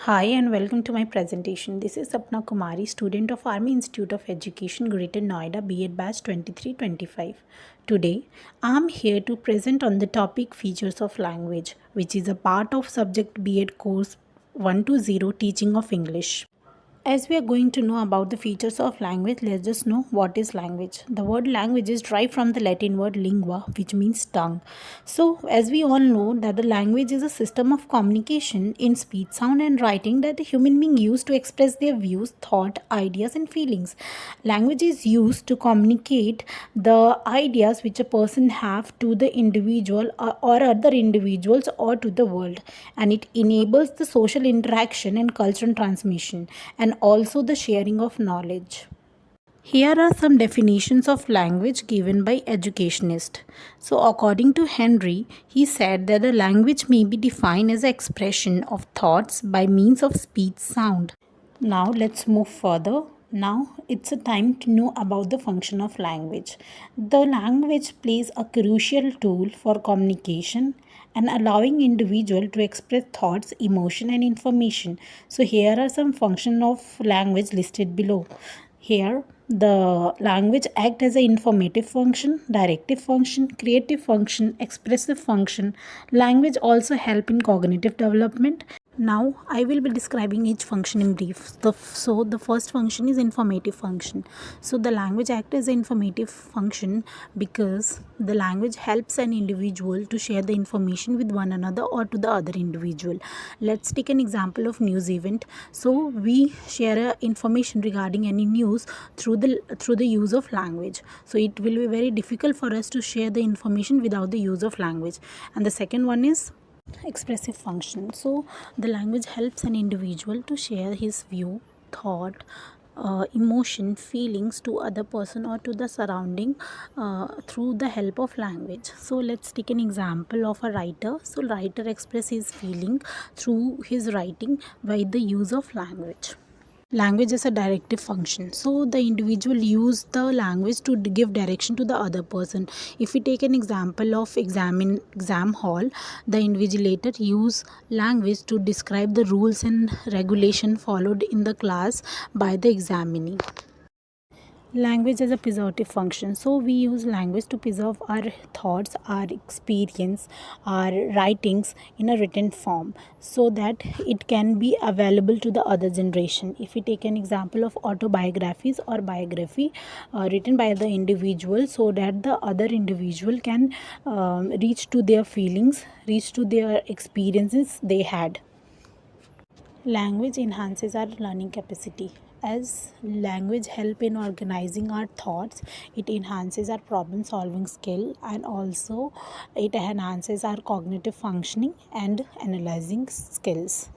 Hi and welcome to my presentation. This is Sapana Kumari, student of Army Institute of Education, Greater Noida, B.Ed batch 23-25. Today, I am here to present on the topic Features of Language, which is a part of subject B.Ed course 120 Teaching of English. As we are going to know about the features of language, let's just know what is language. The word language is derived from the Latin word lingua, which means tongue. So, as we all know that the language is a system of communication in speech, sound and writing that the human being use to express their views, thought, ideas and feelings. Language is used to communicate the ideas which a person have to the individual or other individuals or to the world, and it enables the social interaction and cultural transmission and also the sharing of knowledge. Here are some definitions of language given by educationists. So according to Henry, he said that the language may be defined as an expression of thoughts by means of speech sound. Now let's move further. Now it's a time to know about the function of language. The language plays a crucial tool for communication and allowing individual to express thoughts, emotion and information. So here are some function of language listed below. Here the language act as an informative function, directive function, creative function, expressive function. Language also help in cognitive development. Now I will be describing each function in brief. So the first function is informative function. So the language acts as an informative function because the language helps an individual to share the information with one another or to the other individual. Let's take an example of news event. So we share information regarding any news through the use of language. So it will be very difficult for us to share the information without the use of language. And the second one is expressive function. So the language helps an individual to share his view, thought, emotion, feelings to other person or to the surrounding through the help of language. So let's take an example of a writer. So writer express his feeling through his writing by the use of language. Language is a directive function, so the individual use the language to give direction to the other person. If we take an example of exam hall, the invigilator use language to describe the rules and regulation followed in the class by the examinee. Language as a preservative function. So we use language to preserve our thoughts, our experience, our writings in a written form so that it can be available to the other generation. If we take an example of autobiographies or biography written by the individual, so that the other individual can reach to their feelings, reach to their experiences they had. Language enhances our learning capacity. As language help in organizing our thoughts, it enhances our problem solving skill and also it enhances our cognitive functioning and analyzing skills.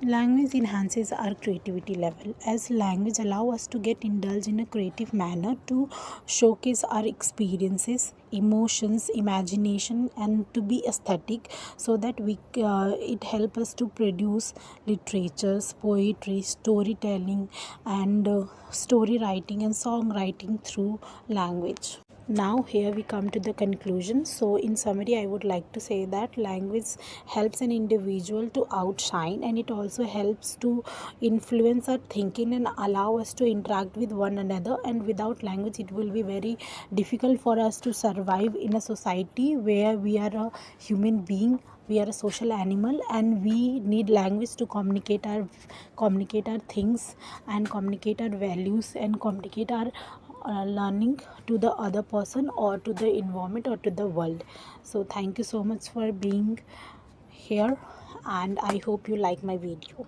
Language enhances our creativity level, as language allow us to get indulged in a creative manner to showcase our experiences, emotions, imagination and to be aesthetic, so that we it help us to produce literatures, poetry, storytelling and story writing and songwriting through language. Now here we come to the conclusion. So in summary, I would like to say that language helps an individual to outshine, and it also helps to influence our thinking and allow us to interact with one another. And without language, it will be very difficult for us to survive in a society where we are a human being, we are a social animal, and we need language to communicate our things and communicate our values and communicate our learning to the other person or to the environment or to the world. So thank you so much for being here, and I hope you like my video.